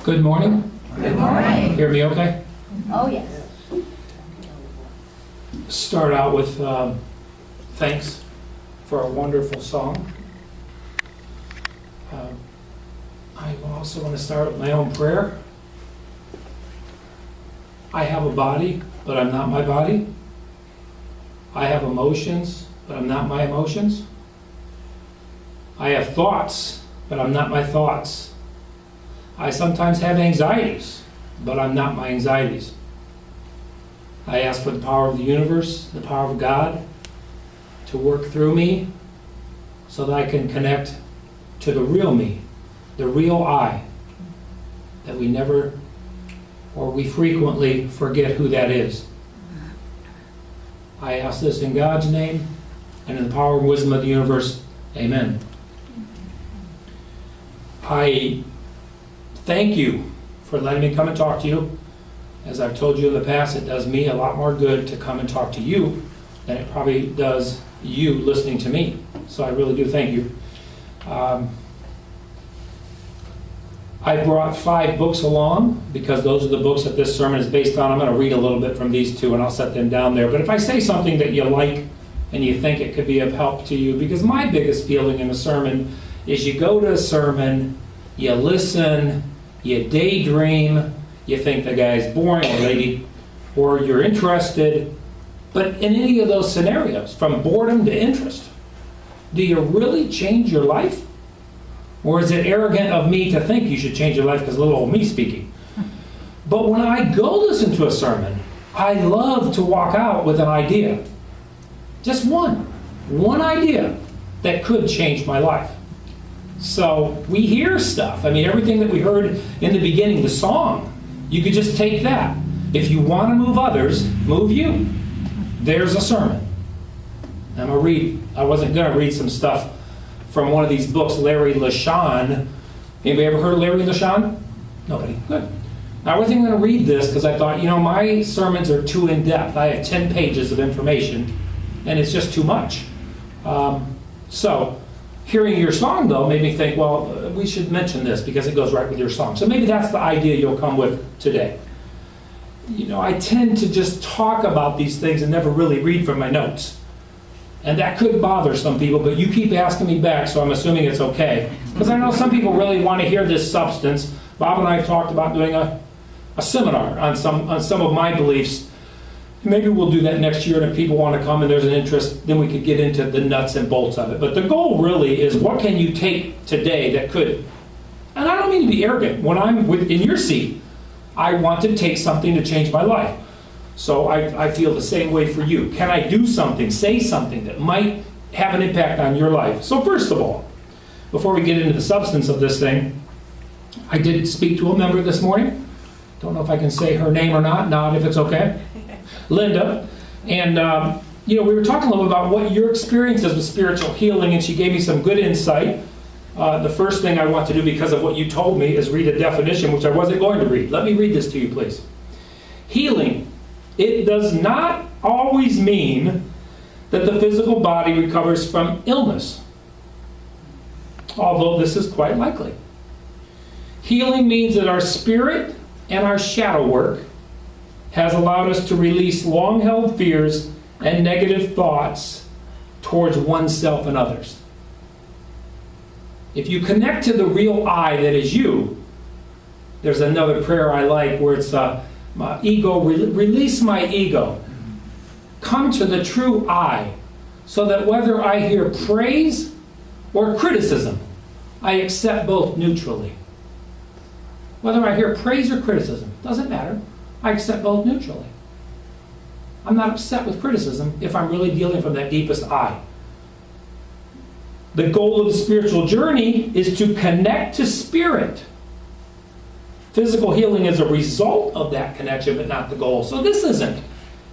Good morning. Good morning. Hear me okay? Oh, yes. Start out with thanks for a wonderful song. I also want to start with my own prayer. I have a body, but I'm not my body. I have emotions, but I'm not my emotions. I have thoughts, but I'm not my thoughts. I sometimes have anxieties, but I'm not my anxieties. I ask for the power of the universe, the power of God, to work through me so that I can connect to the real me, the real I, that we never or we frequently forget who that is. I ask this in God's name and in the power and wisdom of the universe. Amen. I thank you for letting me come and talk to you. As I've told you in the past, it does me a lot more good to come and talk to you than it probably does you listening to me. So I really do thank you. I brought 5 books along because those are the books that this sermon is based on. I'm going to read a little bit from these 2 and I'll set them down there. But if I say something that you like and you think it could be of help to you, because my biggest feeling in a sermon is you go to a sermon, you listen, you daydream, you think the guy's boring or lady, or you're interested. But in any of those scenarios, from boredom to interest, do you really change your life? Or is it arrogant of me to think you should change your life because little old me speaking? But when I go listen to a sermon, I love to walk out with an idea. Just one idea that could change my life. So we hear stuff. I mean, everything that we heard in the beginning, the song, you could just take that. If you want to move others, move you. There's a sermon. I wasn't going to read some stuff from one of these books, Larry LeSean. Anybody ever heard of Larry LeSean? Nobody. Good. I wasn't going to read this because I thought, my sermons are too in-depth. I have 10 pages of information, and it's just too much. So hearing your song, though, made me think, well, we should mention this because it goes right with your song. So maybe that's the idea you'll come with today. I tend to just talk about these things and never really read from my notes. And that could bother some people, but you keep asking me back, so I'm assuming it's okay. Because I know some people really want to hear this substance. Bob and I have talked about doing a seminar on some of my beliefs. Maybe we'll do that next year, and if people want to come and there's an interest, then we could get into the nuts and bolts of it. But the goal really is, what can you take today that could, and I don't mean to be arrogant, when I'm in your seat, I want to take something to change my life. So I feel the same way for you. Can I do something, say something that might have an impact on your life? So first of all, before we get into the substance of this thing, I did speak to a member this morning. Don't know if I can say her name or not. Nod if it's okay. Linda. And, we were talking a little about what your experience is with spiritual healing, and she gave me some good insight. The first thing I want to do, because of what you told me, is read a definition, which I wasn't going to read. Let me read this to you, please. Healing. It does not always mean that the physical body recovers from illness, although this is quite likely. Healing means that our spirit and our shadow work has allowed us to release long-held fears and negative thoughts towards oneself and others. If you connect to the real I that is you, there's another prayer I like where it's my ego, release my ego. Come to the true I, so that whether I hear praise or criticism, I accept both neutrally. Whether I hear praise or criticism, doesn't matter. I accept both neutrally. I'm not upset with criticism if I'm really dealing from that deepest I. The goal of the spiritual journey is to connect to spirit. Physical healing is a result of that connection, but not the goal. So this isn't,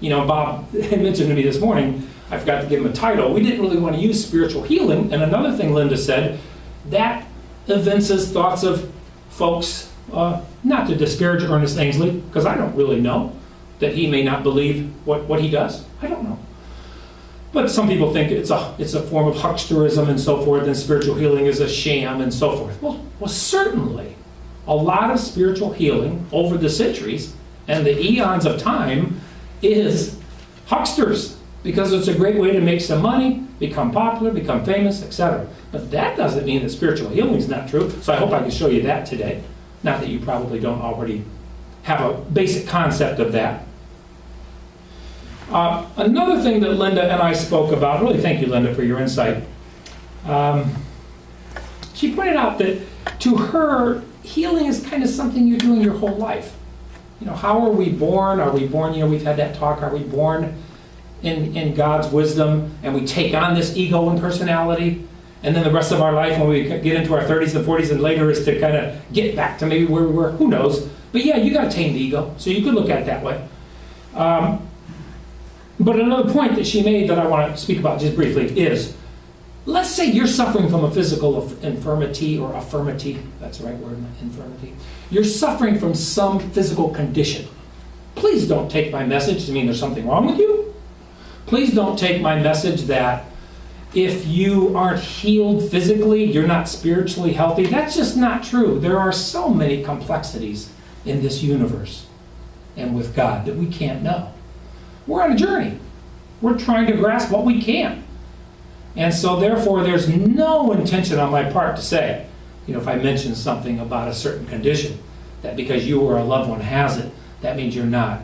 Bob mentioned to me this morning, I forgot to give him a title. We didn't really want to use spiritual healing. And another thing Linda said, that evinces thoughts of folks, not to disparage Ernest Ainsley, because I don't really know that he may not believe what he does. I don't know. But some people think it's a form of hucksterism and so forth, and spiritual healing is a sham and so forth. Well, certainly, a lot of spiritual healing over the centuries and the eons of time is hucksters, because it's a great way to make some money, become popular, become famous, etc. But that doesn't mean that spiritual healing is not true. So I hope I can show you that today. Not that you probably don't already have a basic concept of that. Another thing that Linda and I spoke about, really thank you, Linda, for your insight. She pointed out that to her, healing is kind of something you're doing your whole life. How are we born? Are we born, we've had that talk, are we born in God's wisdom and we take on this ego and personality? And then the rest of our life, when we get into our 30s and 40s and later, is to kind of get back to maybe where we were. Who knows? But yeah, you got to tame the ego. So you could look at it that way. But another point that she made that I want to speak about just briefly is, let's say you're suffering from a physical infirmity or affirmity. That's the right word, infirmity. You're suffering from some physical condition. Please don't take my message to mean there's something wrong with you. Please don't take my message that if you aren't healed physically, you're not spiritually healthy. That's just not true. There are so many complexities in this universe and with God that we can't know. We're on a journey. We're trying to grasp what we can. And so therefore, there's no intention on my part to say, if I mention something about a certain condition, that because you or a loved one has it, that means you're not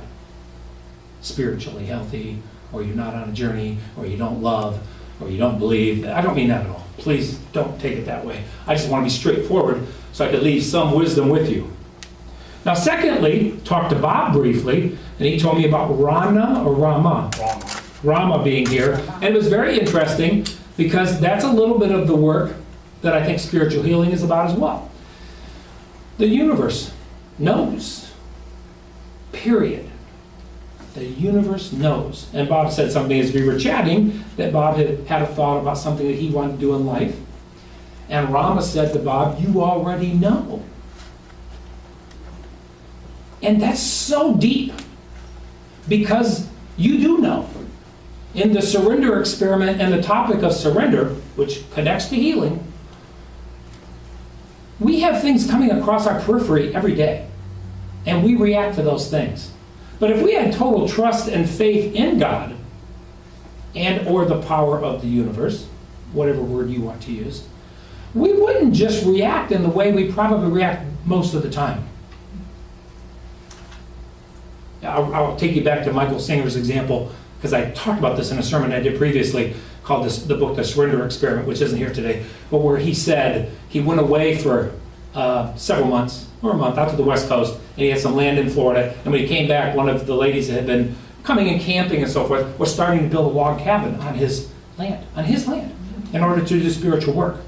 spiritually healthy, or you're not on a journey, or you don't love, or you don't believe. I don't mean that at all. Please don't take it that way. I just want to be straightforward so I could leave some wisdom with you. Now, secondly, talked to Bob briefly, and he told me about Rama being here. And it was very interesting because that's a little bit of the work that I think spiritual healing is about as well. The universe knows. Period. The universe knows. And Bob said something as we were chatting, that Bob had a thought about something that he wanted to do in life. And Rama said to Bob, you already know. And that's so deep, because you do know. In the surrender experiment and the topic of surrender, which connects to healing, we have things coming across our periphery every day, and we react to those things. But if we had total trust and faith in God and or the power of the universe, whatever word you want to use, we wouldn't just react in the way we probably react most of the time. I'll take you back to Michael Singer's example, because I talked about this in a sermon I did previously called the book The Surrender Experiment, which isn't here today, but where he said he went away for several months or a month out to the West Coast, and he had some land in Florida, and when he came back, one of the ladies that had been coming and camping and so forth was starting to build a log cabin on his land, in order to do spiritual work.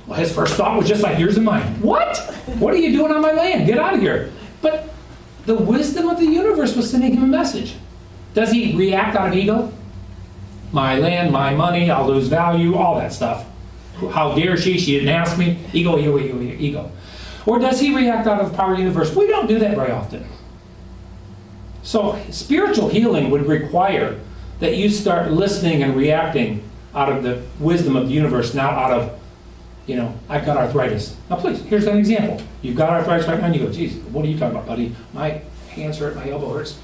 Well, his first thought was just like yours and mine. What? What are you doing on my land? Get out of here. But the wisdom of the universe was sending him a message. Does he react out of ego? My land, my money, I'll lose value, all that stuff. How dare she didn't ask me. Ego, ego, ego, ego. Or does he react out of the power of the universe? We don't do that very often. So spiritual healing would require that you start listening and reacting out of the wisdom of the universe, not out of, I've got arthritis. Now please, here's an example. You've got arthritis right now, and you go, geez, what are you talking about, buddy? My hands hurt, my elbow hurts.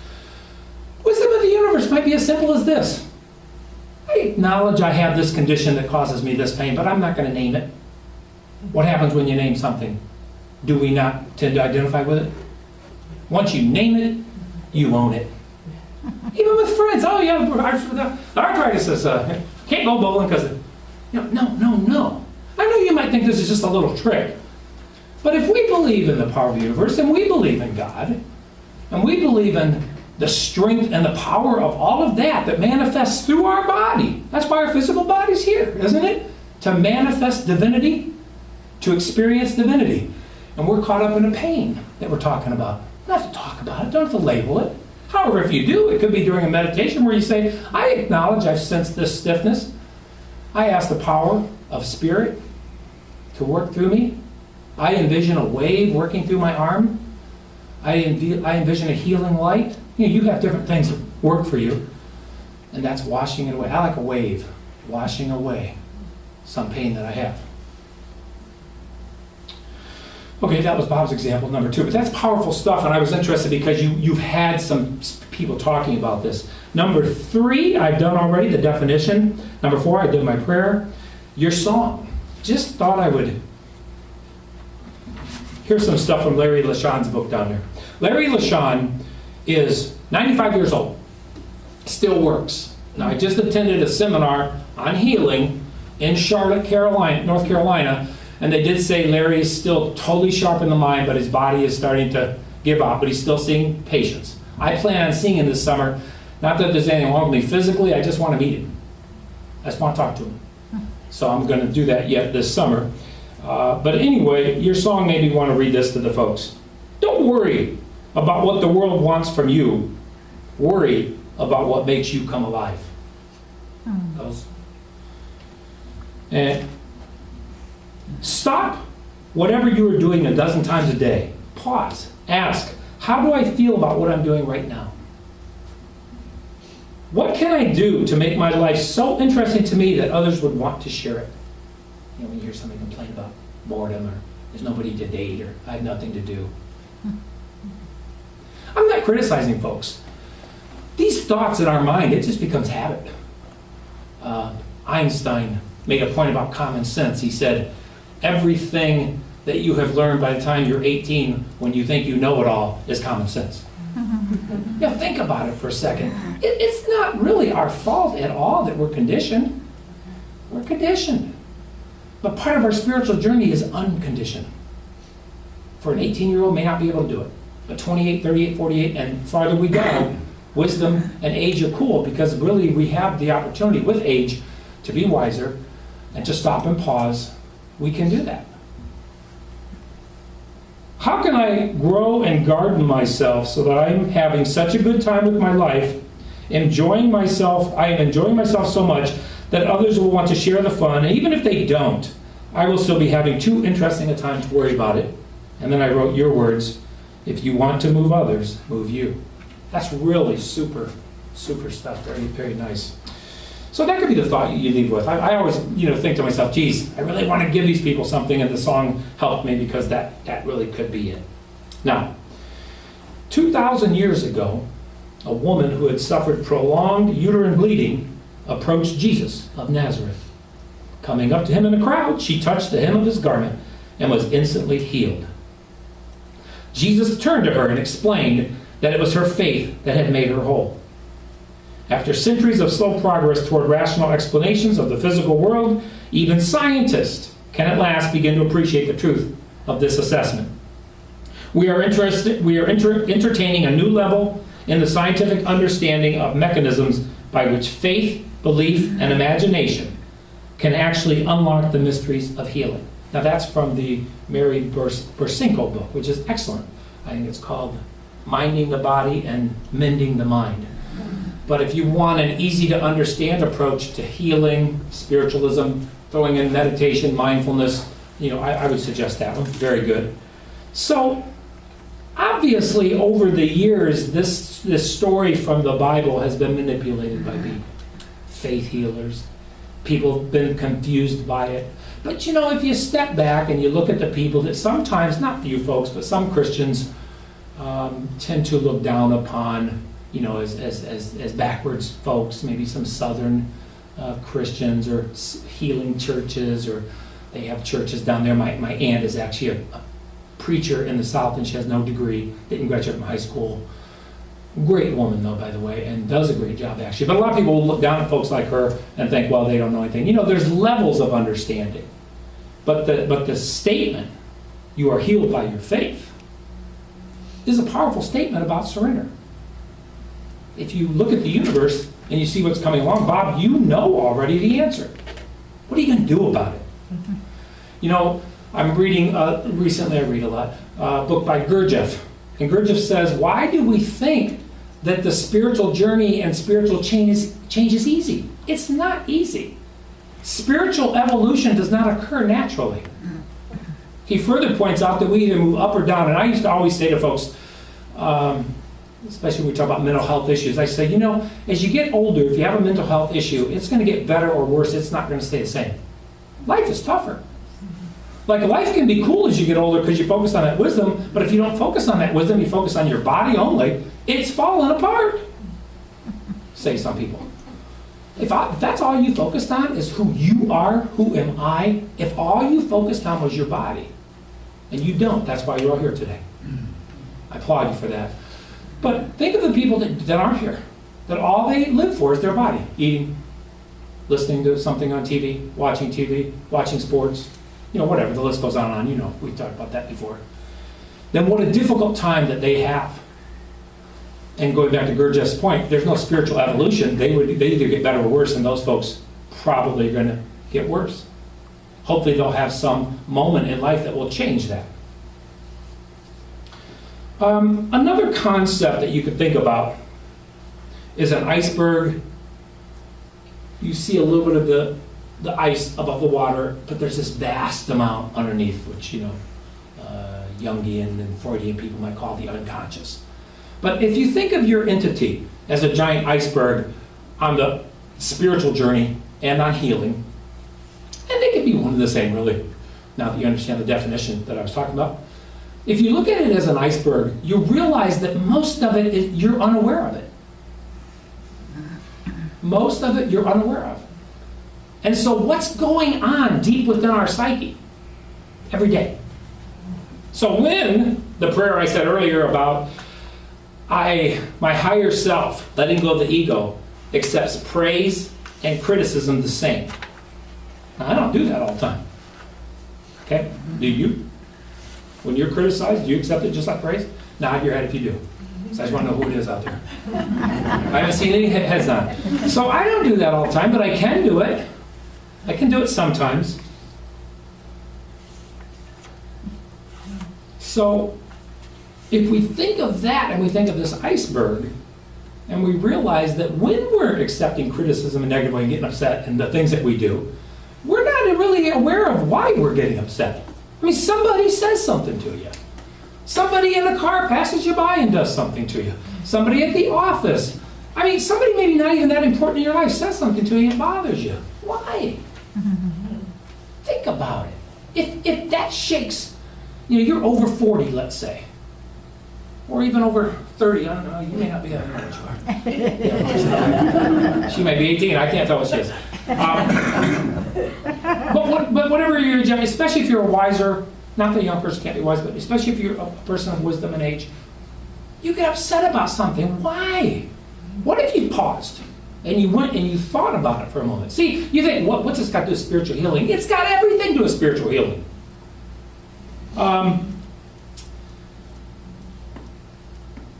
Wisdom of the universe might be as simple as this. I acknowledge I have this condition that causes me this pain, but I'm not going to name it. What happens when you name something? Do we not tend to identify with it? Once you name it, you own it. Even with friends. Oh yeah, the arthritis is, can't go bowling because, no. I know you might think this is just a little trick. But if we believe in the power of the universe, and we believe in God, and we believe in the strength and the power of all of that manifests through our body. That's why our physical body's here, isn't it? To manifest divinity, to experience divinity. And we're caught up in a pain that we're talking about. You don't have to talk about it, don't have to label it. However, if you do, it could be during a meditation where you say, I acknowledge I've sensed this stiffness. I ask the power of spirit to work through me. I envision a wave working through my arm. I envision a healing light. You have different things that work for you, and that's washing it away. I like a wave, washing away some pain that I have. Okay, that was Bob's example, number 2. But that's powerful stuff, and I was interested because you've had some people talking about this. Number 3, I've done already, the definition. Number 4, I did my prayer. Your song. Just thought I would... Here's some stuff from Larry LaShawn's book down there. Larry LaShawn is 95 years old. Still works. Now, I just attended a seminar on healing in Charlotte, North Carolina, and they did say Larry is still totally sharp in the mind, but his body is starting to give up, but he's still seeing patients. I plan on seeing him this summer. Not that there's anything wrong with me physically, I just want to meet him. I just want to talk to him. So I'm going to do that yet this summer. But anyway, your song made me want to read this to the folks. Don't worry about what the world wants from you. Worry about what makes you come alive. And stop whatever you are doing a dozen times a day. Pause. Ask, how do I feel about what I'm doing right now? What can I do to make my life so interesting to me that others would want to share it? You know, when you hear somebody complain about boredom, or there's nobody to date, or I have nothing to do. I'm not criticizing folks. These thoughts in our mind, it just becomes habit. Einstein made a point about common sense. He said, everything that you have learned by the time you're 18, when you think you know it all, is common sense. Now think about it for a second. It's not really our fault at all that we're conditioned. We're conditioned. But part of our spiritual journey is unconditioned. For an 18-year-old may not be able to do it. But 28, 38, 48, and farther we go, wisdom and age are cool, because really we have the opportunity with age to be wiser and to stop and pause. We can do that. How can I grow and garden myself so that I'm having such a good time with my life, enjoying myself? I am enjoying myself so much that others will want to share the fun, and even if they don't, I will still be having too interesting a time to worry about it. And then I wrote your words, if you want to move others, move you. That's really super, super stuff. Very, very nice. So that could be the thought you leave with. I always, think to myself, geez, I really want to give these people something, and the song helped me because that really could be it. Now, 2,000 years ago, a woman who had suffered prolonged uterine bleeding approached Jesus of Nazareth. Coming up to him in a crowd, she touched the hem of his garment and was instantly healed. Jesus turned to her and explained that it was her faith that had made her whole. After centuries of slow progress toward rational explanations of the physical world, even scientists can at last begin to appreciate the truth of this assessment. We are entertaining a new level in the scientific understanding of mechanisms by which faith, belief, and imagination can actually unlock the mysteries of healing. Now that's from the Mary Bursinko book, which is excellent. I think it's called Minding the Body and Mending the Mind. But if you want an easy-to-understand approach to healing, spiritualism, throwing in meditation, mindfulness, I would suggest that one. Very good. So, obviously, over the years, this story from the Bible has been manipulated by the faith healers. People have been confused by it. But, if you step back and you look at the people that sometimes, not you folks, but some Christians tend to look down upon, as backwards folks, maybe some Southern Christians or healing churches, or they have churches down there. My aunt is actually a preacher in the South, and she has no degree, didn't graduate from high school. Great woman, though, by the way, and does a great job, actually. But a lot of people will look down at folks like her and think, well, they don't know anything. There's levels of understanding. But the statement, you are healed by your faith, is a powerful statement about surrender. If you look at the universe and you see what's coming along, Bob, you know already the answer. What are you going to do about it? I'm reading, recently I read a lot, a book by Gurdjieff. And Gurdjieff says, why do we think that the spiritual journey and spiritual change is easy? It's not easy. Spiritual evolution does not occur naturally. He further points out that we either move up or down. And I used to always say to folks, especially when we talk about mental health issues, I say, as you get older, if you have a mental health issue, it's going to get better or worse. It's not going to stay the same. Life is tougher. Like, life can be cool as you get older because you focus on that wisdom, but if you don't focus on that wisdom, you focus on your body only, it's falling apart, say some people. If that's all you focused on is who you are, who am I, if all you focused on was your body, and you don't, that's why you're all here today. I applaud you for that. But think of the people that aren't here, that all they live for is their body. Eating, listening to something on TV, watching sports, whatever, the list goes on and on. We've talked about that before. Then what a difficult time that they have. And going back to Gurdjieff's point, there's no spiritual evolution. They either get better or worse, and those folks probably are going to get worse. Hopefully they'll have some moment in life that will change that. Another concept that you could think about is an iceberg. You see a little bit of the ice above the water, but there's this vast amount underneath, which, Jungian and Freudian people might call the unconscious. But if you think of your entity as a giant iceberg on the spiritual journey and on healing, and they can be one and the same, really, now that you understand the definition that I was talking about. If you look at it as an iceberg, you realize that most of it, you're unaware of it. Most of it you're unaware of. And so what's going on deep within our psyche every day? So when the prayer I said earlier about my higher self, letting go of the ego, accepts praise and criticism the same. Now, I don't do that all the time. Okay? Do you? When you're criticized, do you accept it just like praise? Nod your head if you do. So I just want to know who it is out there. I haven't seen any heads nod. So I don't do that all the time, but I can do it. I can do it sometimes. So if we think of that and we think of this iceberg, and we realize that when we're accepting criticism and negatively and getting upset and the things that we do, we're not really aware of why we're getting upset. I mean, somebody says something to you. Somebody in the car passes you by and does something to you. Somebody at the office. I mean, somebody maybe not even that important in your life says something to you and it bothers you. Why? Think about it. If that shakes, you're over 40, let's say. Or even over 30, I don't know, you may not be that much. Yeah, she might be 18, I can't tell what she is. But whatever your age, especially if you're a wiser, not that a young person can't be wise, but especially if you're a person of wisdom and age, you get upset about something. Why? What if you paused and you went and you thought about it for a moment? See, you think, what's this got to do with spiritual healing? It's got everything to do with spiritual healing.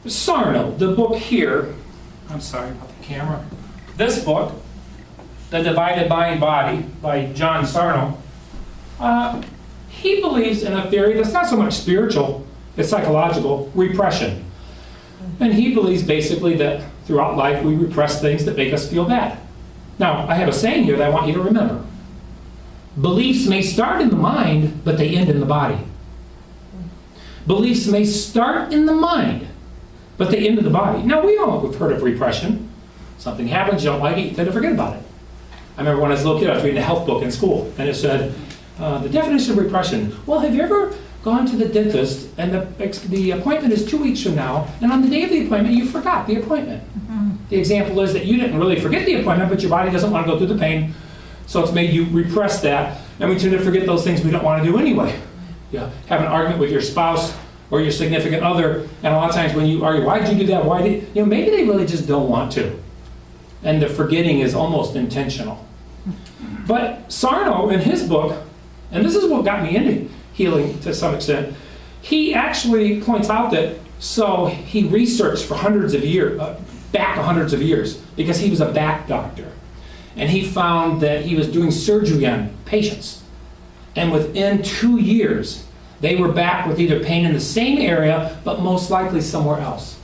Sarno, the book here, I'm sorry about the camera. This book, The Divided Mind Body by John Sarno, he believes in a theory that's not so much spiritual, it's psychological, repression. And he believes basically that throughout life we repress things that make us feel bad. Now, I have a saying here that I want you to remember. Beliefs may start in the mind, but they end in the body. Beliefs may start in the mind, but they end in the body. Now, we all have heard of repression. Something happens, you don't like it, you tend to forget about it. I remember when I was a little kid, I was reading a health book in school, and it said, the definition of repression. Well, have you ever gone to the dentist, and the appointment is 2 weeks from now, and on the day of the appointment, you forgot the appointment? Mm-hmm. The example is that you didn't really forget the appointment, but your body doesn't want to go through the pain, so it's made you repress that, and we tend to forget those things we don't want to do anyway. Yeah, have an argument with your spouse or your significant other, and a lot of times when you argue, why did you do that? Why did maybe they really just don't want to. And the forgetting is almost intentional. But Sarno, in his book, and this is what got me into healing to some extent, he actually points out that, so he researched for hundreds of years, because he was a back doctor. And he found that he was doing surgery on patients. And within 2 years, they were back with either pain in the same area, but most likely somewhere else.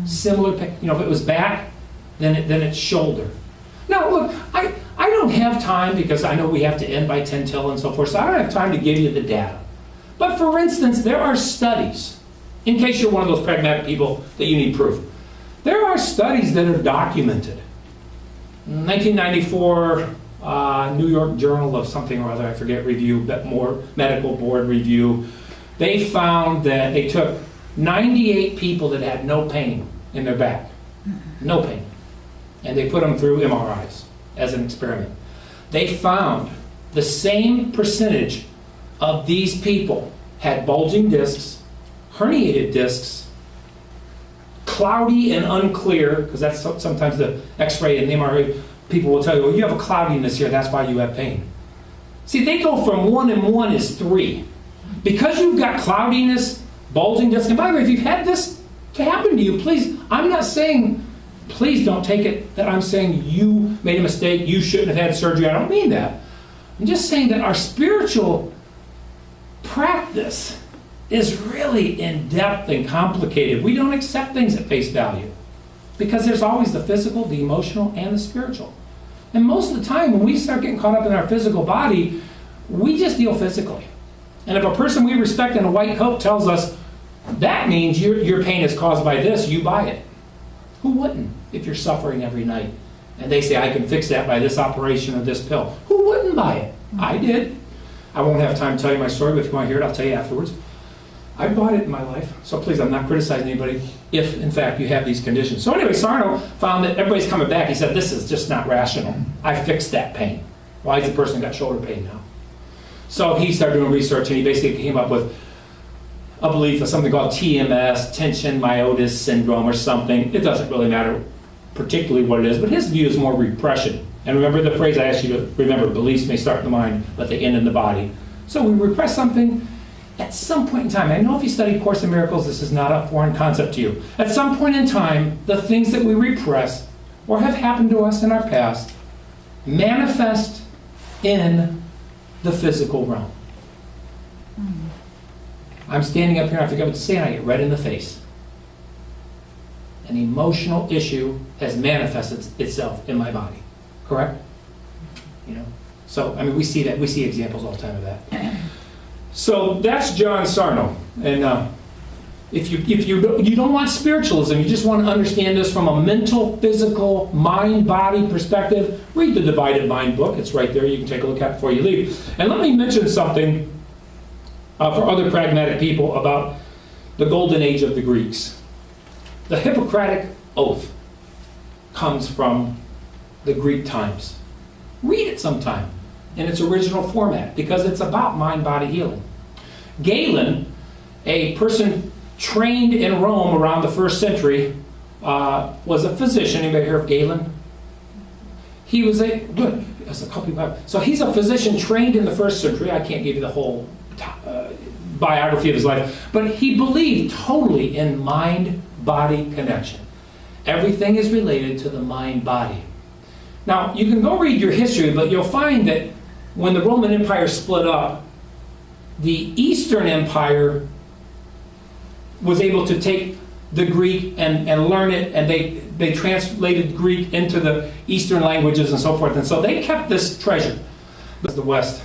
Similar pain. If it was back, then it's shoulder. Now, look, I don't have time, because I know we have to end by 10 till and so forth, so I don't have time to give you the data. But for instance, there are studies, in case you're one of those pragmatic people that you need proof. There are studies that are documented. In 1994, New York Journal of something or other, I forget, review, but more medical board review. They found that they took 98 people that had no pain in their back, no pain, and they put them through MRIs as an experiment. They found the same percentage of these people had bulging discs, herniated discs, cloudy and unclear, because that's sometimes the x-ray and the MRI, people will tell you, well, you have a cloudiness here, that's why you have pain. See, they go from 1 and 1 is 3. Because you've got cloudiness, bulging disc, and by the way, if you've had this to happen to you, please, I'm not saying, please don't take it that I'm saying you made a mistake, you shouldn't have had surgery. I don't mean that. I'm just saying that our spiritual practice is really in-depth and complicated. We don't accept things at face value because there's always the physical, the emotional, and the spiritual. And most of the time when we start getting caught up in our physical body, we just deal physically. And if a person we respect in a white coat tells us, that means your pain is caused by this, you buy it. Who wouldn't if you're suffering every night? And they say, I can fix that by this operation or this pill. Who wouldn't buy it? I did. I won't have time to tell you my story, but if you want to hear it, I'll tell you afterwards. I bought it in my life, so please, I'm not criticizing anybody if, in fact, you have these conditions. So anyway, Sarno found that everybody's coming back. He said, this is just not rational. I fixed that pain. Why has the person got shoulder pain now? So he started doing research, and he basically came up with a belief of something called TMS, tension myotis syndrome or something. It doesn't really matter particularly what it is, but his view is more repression. And remember the phrase I asked you to remember, beliefs may start in the mind, but they end in the body. So we repress something at some point in time. I know if you study Course in Miracles, this is not a foreign concept to you. At some point in time, the things that we repress or have happened to us in our past manifest in the physical realm. I'm standing up here, I forget what to say, and I get red in the face. An emotional issue has manifested itself in my body. Correct? You know? So, I mean, we see that. We see examples all the time of that. So that's John Sarno. And if you don't want spiritualism, you just want to understand this from a mental, physical, mind-body perspective, read the Divided Mind book. It's right there. You can take a look at it before you leave. And let me mention something for other pragmatic people about the golden age of the Greeks. The Hippocratic Oath comes from the Greek times. Read it sometime in its original format because it's about mind-body healing. Galen, a person trained in Rome around the 1st century, was a physician. Anybody hear of Galen? He was so he's a physician trained in the 1st century. I can't give you the whole biography of his life, but he believed totally in mind-body connection. Everything is related to the mind-body. Now, you can go read your history, but you'll find that when the Roman Empire split up, the Eastern Empire was able to take the Greek and learn it, and they translated Greek into the Eastern languages and so forth, and so they kept this treasure. The West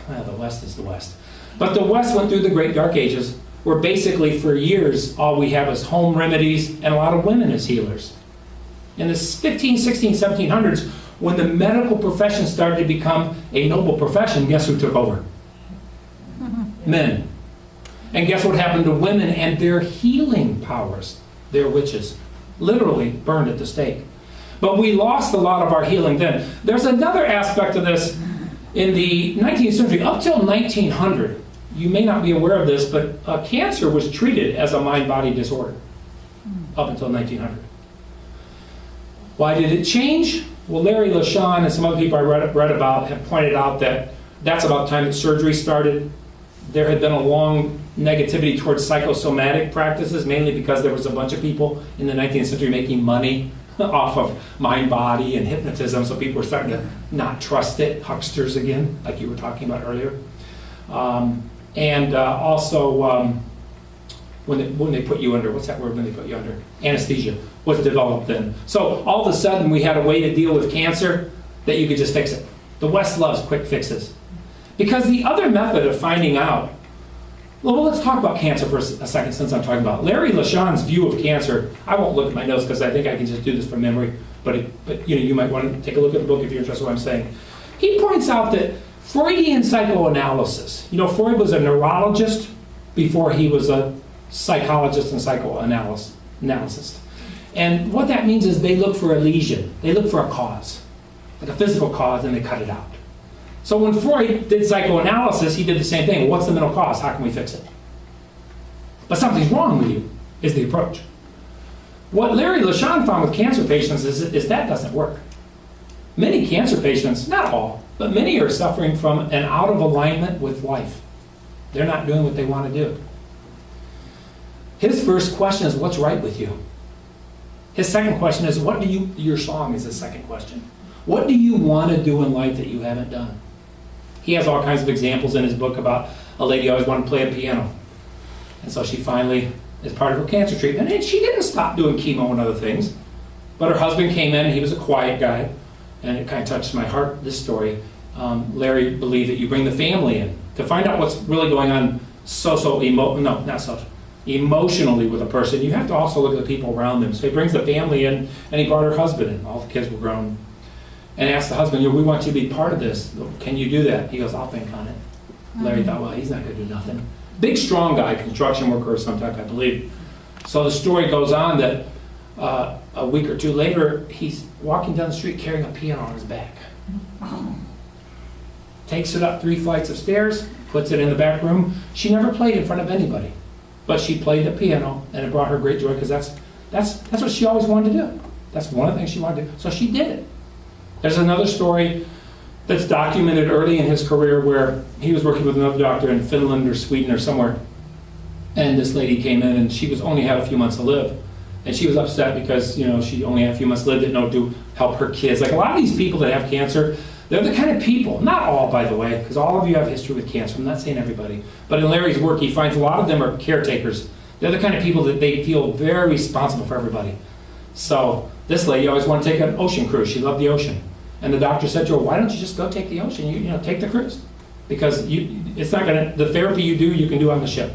is the West. But the West went through the Great Dark Ages, where basically for years all we have is home remedies and a lot of women as healers. In the 15, 16, 1700s, when the medical profession started to become a noble profession, guess who took over? Men. And guess what happened to women and their healing powers? Their witches. Literally burned at the stake. But we lost a lot of our healing then. There's another aspect of this in the 19th century. Up till 1900, you may not be aware of this, but cancer was treated as a mind-body disorder. Up until 1900. Why did it change? Well, Larry LaShawn and some other people I read about have pointed out that that's about the time that surgery started. There had been a long negativity towards psychosomatic practices, mainly because there was a bunch of people in the 19th century making money off of mind-body and hypnotism, so people were starting to not trust it, hucksters again, like you were talking about earlier. Also, when they put you under, what's that word when they put you under? Anesthesia was developed then. So all of a sudden we had a way to deal with cancer that you could just fix it. The West loves quick fixes. Because the other method of finding out, well, let's talk about cancer for a second since I'm talking about it. Larry LaShawn's view of cancer, I won't look at my notes because I think I can just do this from memory, but you might want to take a look at the book if you're interested in what I'm saying. He points out that Freudian psychoanalysis, Freud was a neurologist before he was a psychologist and psychoanalyst. And what that means is they look for a lesion. They look for a cause, like a physical cause, and they cut it out. So when Freud did psychoanalysis, he did the same thing. What's the mental cause? How can we fix it? But something's wrong with you, is the approach. What Larry LeSean found with cancer patients is that doesn't work. Many cancer patients, not all, but many are suffering from an out of alignment with life. They're not doing what they want to do. His first question is, what's right with you? His second question is, your song is his second question. What do you want to do in life that you haven't done? He has all kinds of examples in his book about a lady who always wanted to play a piano. And so she finally, as part of her cancer treatment, and she didn't stop doing chemo and other things, but her husband came in, and he was a quiet guy, and it kind of touched my heart, this story. Larry believed that you bring the family in to find out what's really going on emotionally with a person. You have to also look at the people around them. So he brings the family in, and he brought her husband in. All the kids were grown. And asked the husband, we want you to be part of this. Can you do that? He goes, I'll think on it. Larry thought, well, he's not going to do nothing. Big, strong guy, construction worker of some type, I believe. So the story goes on that a week or two later, he's walking down the street carrying a piano on his back. Takes it up 3 flights of stairs, puts it in the back room. She never played in front of anybody, but she played the piano, and it brought her great joy because that's what she always wanted to do. That's one of the things she wanted to do. So she did it. There's another story that's documented early in his career where he was working with another doctor in Finland or Sweden or somewhere, and this lady came in, and she only had a few months to live, and she was upset because she only had a few months to live, didn't know to help her kids. Like a lot of these people that have cancer, they're the kind of people, not all by the way, because all of you have history with cancer. I'm not saying everybody, but in Larry's work he finds a lot of them are caretakers. They're the kind of people that they feel very responsible for everybody. So this lady always wanted to take an ocean cruise. She loved the ocean. And the doctor said to her, why don't you just go take the ocean? Take the cruise. Because it's not the therapy you can do on the ship.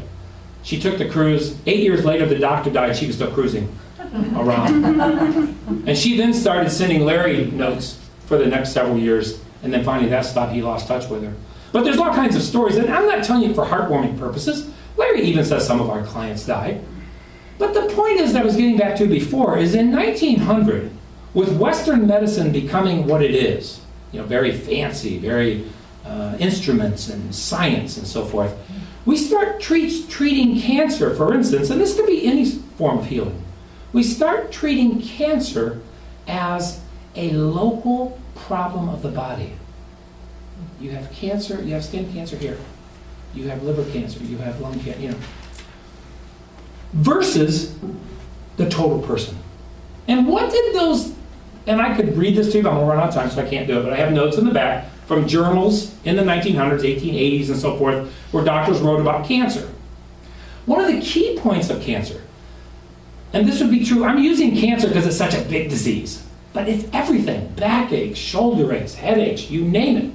She took the cruise. 8 years later, the doctor died. She was still cruising around. And she then started sending Larry notes for the next several years. And then finally that stopped. He lost touch with her. But there's all kinds of stories. And I'm not telling you for heartwarming purposes. Larry even says some of our clients died. But the point is that I was getting back to before is in 1900, with Western medicine becoming what it is, very fancy, very instruments and science and so forth, we start treating cancer, for instance, and this could be any form of healing. We start treating cancer as a local problem of the body. You have cancer, you have skin cancer here. You have liver cancer, you have lung cancer, versus the total person. And what did those, and I could read this to you, but I'm going to run out of time, so I can't do it, but I have notes in the back from journals in the 1900s, 1880s, and so forth, where doctors wrote about cancer. One of the key points of cancer, and this would be true, I'm using cancer because it's such a big disease, but it's everything, backaches, shoulder aches, headaches, you name it.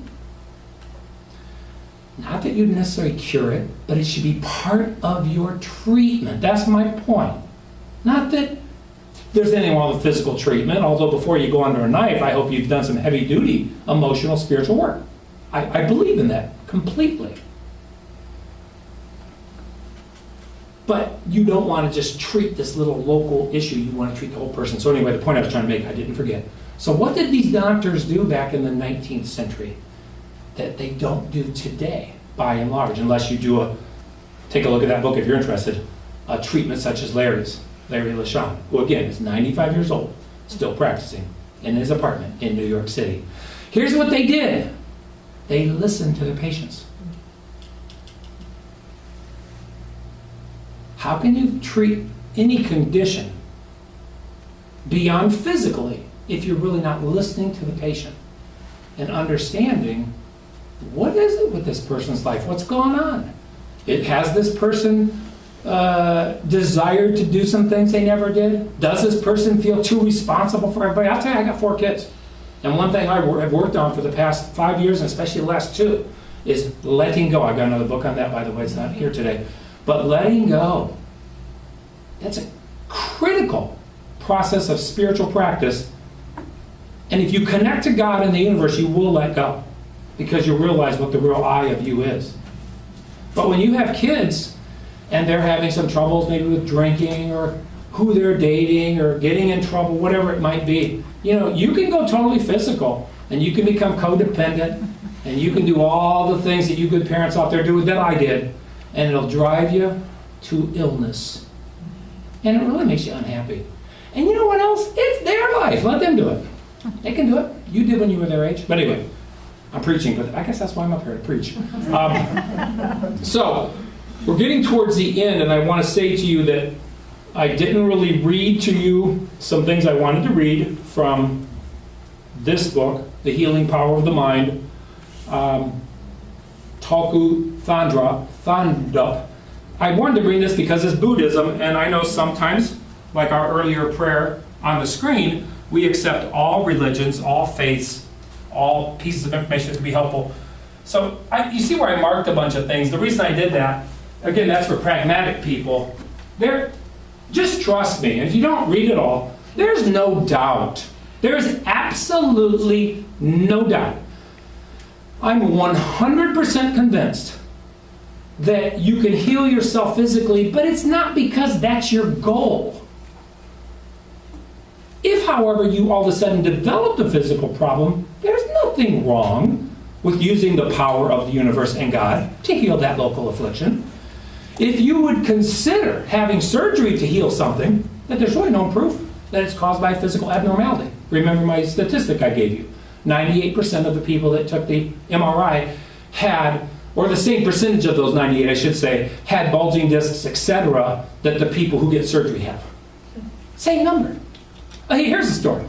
Not that you'd necessarily cure it, but it should be part of your treatment. That's my point. Not that there's anything wrong with physical treatment, although before you go under a knife, I hope you've done some heavy-duty emotional, spiritual work. I believe in that completely. But you don't want to just treat this little local issue. You want to treat the whole person. So anyway, the point I was trying to make, I didn't forget. So what did these doctors do back in the 19th century that they don't do today, by and large, unless you do take a look at that book if you're interested, a treatment such as Larry LeSean, who again is 95 years old, still practicing in his apartment in New York City. Here's what they did. They listened to their patients. How can you treat any condition beyond physically if you're really not listening to the patient and understanding what is it with this person's life? What's going on? Has this person desired to do some things they never did? Does this person feel too responsible for everybody? I'll tell you, I got 4 kids. And one thing I've worked on for the past 5 years, and especially the last 2, is letting go. I've got another book on that, by the way. It's not here today. But letting go. That's a critical process of spiritual practice. And if you connect to God and the universe, you will let go. because you realize what the real I of you is. But when you have kids and they're having some troubles maybe with drinking or who they're dating or getting in trouble, whatever it might be, you can go totally physical and you can become codependent and you can do all the things that you good parents out there do that I did, and it'll drive you to illness. And it really makes you unhappy. And you know what else? It's their life. Let them do it. They can do it. You did when you were their age. But anyway, I'm preaching, but I guess that's why I'm up here, to preach. So, we're getting towards the end, and I want to say to you that I didn't really read to you some things I wanted to read from this book, The Healing Power of the Mind, Talku Thandup. I wanted to bring this because it's Buddhism, and I know sometimes, like our earlier prayer on the screen, we accept all religions, all faiths, all pieces of information that can be helpful. So you see where I marked a bunch of things. The reason I did that, again, that's for pragmatic people. Just trust me, and if you don't read it all, there's no doubt. There's absolutely no doubt. I'm 100% convinced that you can heal yourself physically, but it's not because that's your goal. If, however, you all of a sudden developed a physical problem, there's nothing wrong with using the power of the universe and God to heal that local affliction. If you would consider having surgery to heal something, that there's really no proof that it's caused by a physical abnormality. Remember my statistic I gave you. 98% of the people that took the MRI had, or the same percentage of those 98, I should say, had bulging discs, etc., that the people who get surgery have. Same number. Hey, here's the story.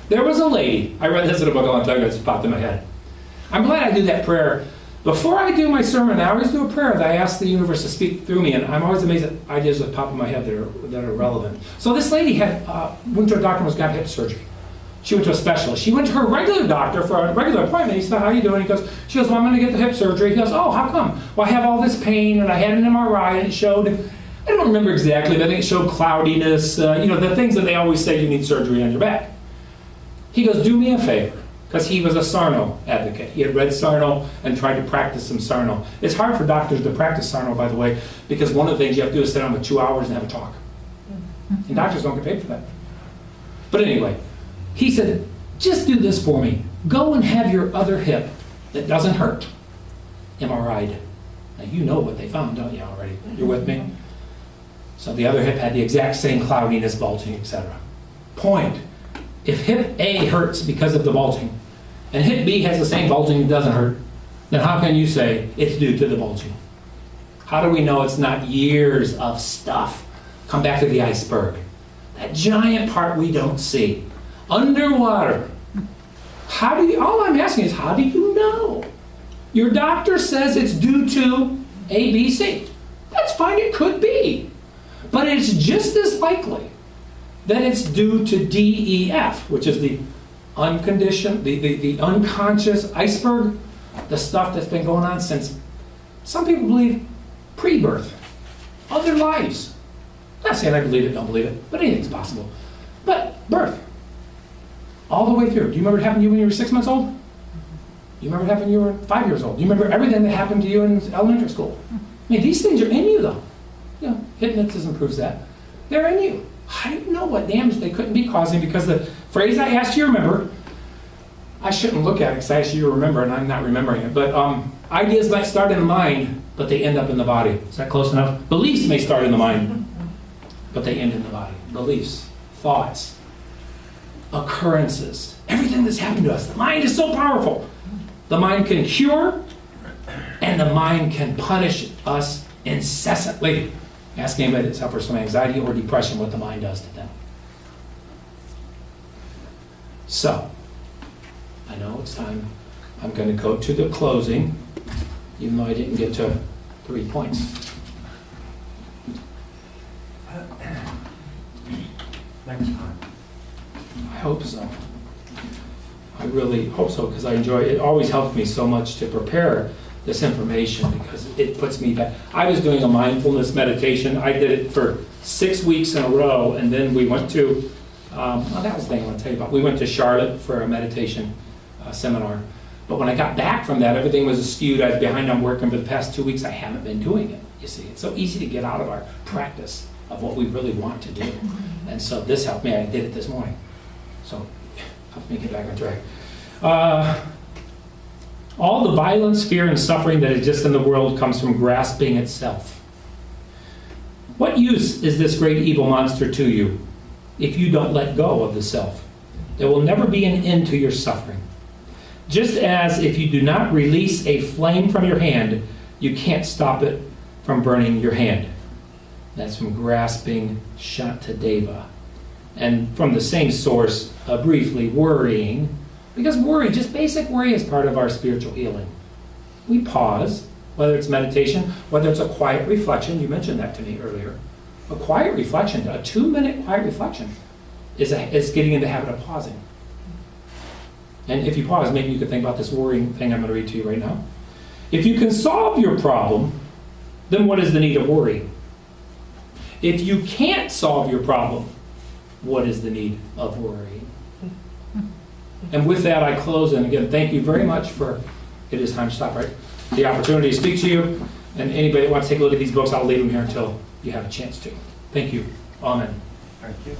There was a lady, I read this in a book a long time ago, it just popped in my head. I'm glad I do that prayer. Before I do my sermon, I always do a prayer that I ask the universe to speak through me, and I'm always amazed at ideas that pop in my head that are relevant. So this lady went to a doctor and was got hip surgery. She went to a specialist. She went to her regular doctor for a regular appointment. He said, how you doing? She goes, well, I'm going to get the hip surgery. He goes, oh, how come? Well, I have all this pain, and I had an MRI, and it showed, I don't remember exactly, but I think it showed cloudiness, the things that they always say you need surgery on your back. He goes, do me a favor, because he was a Sarno advocate. He had read Sarno and tried to practice some Sarno. It's hard for doctors to practice Sarno, by the way, because one of the things you have to do is sit down for 2 hours and have a talk. And doctors don't get paid for that. But anyway, he said, just do this for me. Go and have your other hip that doesn't hurt MRI'd. Now you know what they found, don't you already? You're with me? So the other hip had the exact same cloudiness, bulging, etc. Point. If hip A hurts because of the bulging, and hip B has the same bulging and doesn't hurt, then how can you say it's due to the bulging? How do we know it's not years of stuff? Come back to the iceberg. That giant part we don't see. Underwater. All I'm asking is, how do you know? Your doctor says it's due to A, B, C. That's fine, it could be. But it's just as likely that it's due to D, E, F, which is the unconditioned, the unconscious iceberg, the stuff that's been going on since, some people believe, pre-birth, other lives. Not saying I believe it, don't believe it, but anything's possible. But birth, all the way through. Do you remember what happened to you when you were 6 months old? Do you remember what happened when you were 5 years old? Do you remember everything that happened to you in elementary school? I mean, these things are in you, though. Hypnotism proves that. They're in you. How do you know what damage they couldn't be causing? Because the phrase I asked you to remember, I shouldn't look at it because I asked you to remember and I'm not remembering it. But ideas might start in the mind, but they end up in the body. Is that close enough? Beliefs may start in the mind, but they end in the body. Beliefs, thoughts, occurrences, everything that's happened to us. The mind is so powerful. The mind can cure, and the mind can punish us incessantly. Ask anybody that suffers from anxiety or depression what the mind does to them. So, I know it's time. I'm going to go to the closing, even though I didn't get to 3 points. Next time. I hope so. I really hope so, because I enjoy it. It always helps me so much to prepare this information because it puts me back. I was doing a mindfulness meditation. I did it for 6 weeks in a row, and then we went to, that was the thing I want to tell you about. We went to Charlotte for a meditation seminar. But when I got back from that, everything was skewed. I was behind on work, and for the past 2 weeks, I haven't been doing it. You see, it's so easy to get out of our practice of what we really want to do. And so this helped me. I did it this morning. So helped me get back on track. All the violence, fear, and suffering that exists in the world comes from grasping itself. What use is this great evil monster to you if you don't let go of the self? There will never be an end to your suffering. Just as if you do not release a flame from your hand, you can't stop it from burning your hand. That's from Grasping Shantideva. And from the same source, briefly, worrying. Because worry, just basic worry, is part of our spiritual healing. We pause, whether it's meditation, whether it's a quiet reflection. You mentioned that to me earlier. A quiet reflection, a 2-minute quiet reflection, is getting in the habit of pausing. And if you pause, maybe you could think about this worrying thing I'm going to read to you right now. If you can solve your problem, then what is the need of worry? If you can't solve your problem, what is the need of worry? And with that, I close. And again, thank you very much for, it is time to stop, right? The opportunity to speak to you. And anybody that wants to take a look at these books, I'll leave them here until you have a chance to. Thank you. Amen. Thank you.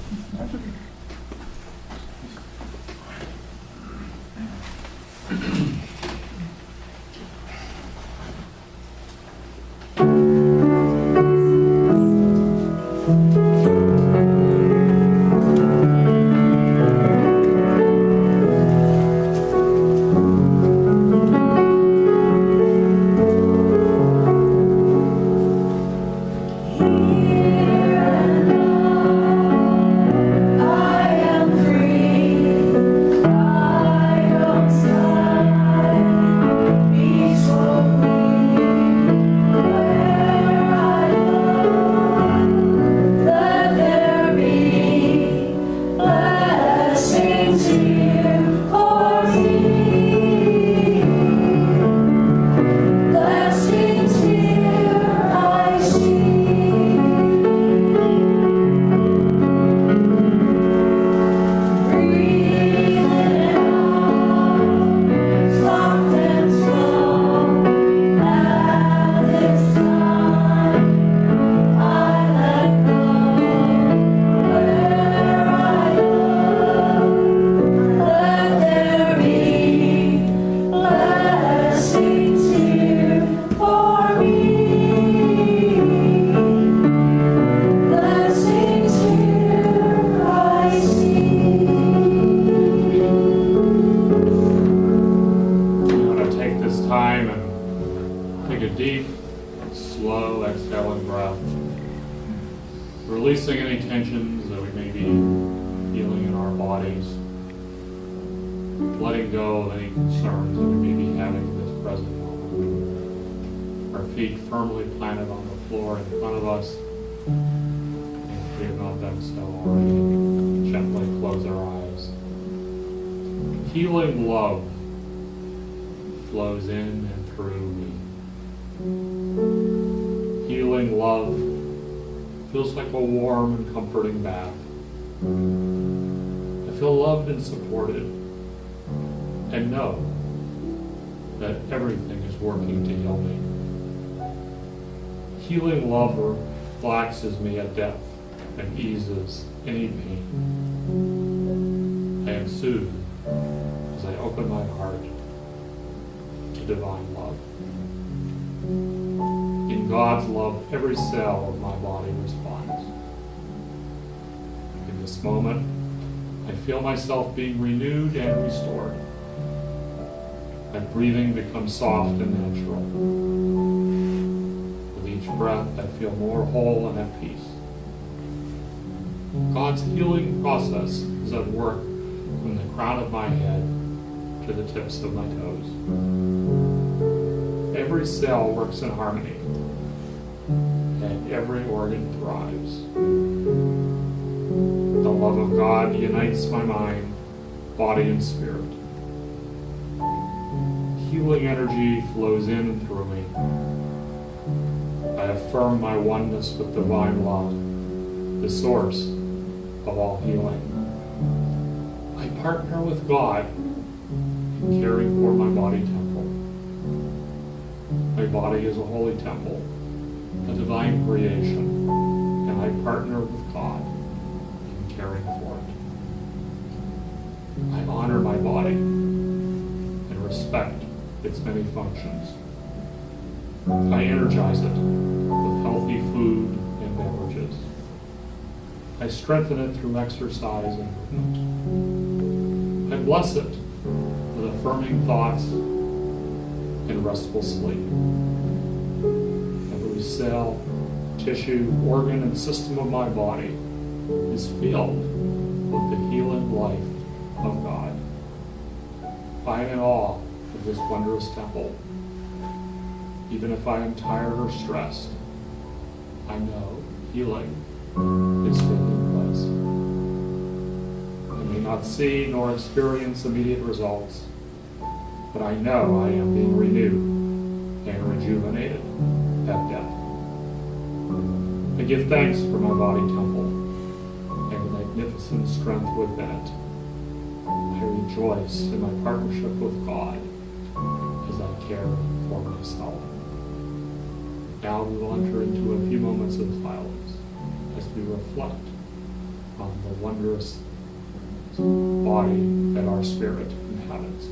Releasing any tensions that we may be feeling in our bodies. Letting go of any concerns that we may be having in this present moment. Our feet firmly planted on the floor in front of us. And if we have not done so already, gently close our eyes. Healing love flows in and through me. Healing love feels like a warm and comforting bath. I feel loved and supported, and know that everything is working to heal me. Healing love relaxes me at depth and eases any pain. I am soothed as I open my heart to divine love. In God's love, every cell of my body responds. In this moment, I feel myself being renewed and restored. My breathing becomes soft and natural. With each breath, I feel more whole and at peace. God's healing process is at work from the crown of my head to the tips of my toes. Every cell works in harmony, and every organ thrives. The love of God unites my mind, body, and spirit. Healing energy flows in and through me. I affirm my oneness with divine love, the source of all healing. I partner with God in in caring for my body temple. My body is a holy temple, a divine creation, and I partner with God in caring for it. I honor my body and respect its many functions. I energize it with healthy food and beverages. I strengthen it through exercise and movement. I bless it with affirming thoughts and restful sleep. Every cell, tissue, organ, and system of my body is filled with the healing life of God. I am in awe of this wondrous temple. Even if I am tired or stressed, I know healing is taking place. I may not see nor experience immediate results, but I know I am being renewed and rejuvenated at death. I give thanks for my body temple and the magnificent strength within it. I rejoice in my partnership with God as I care for myself. Now we will enter into a few moments of silence as we reflect on the wondrous body that our spirit inhabits.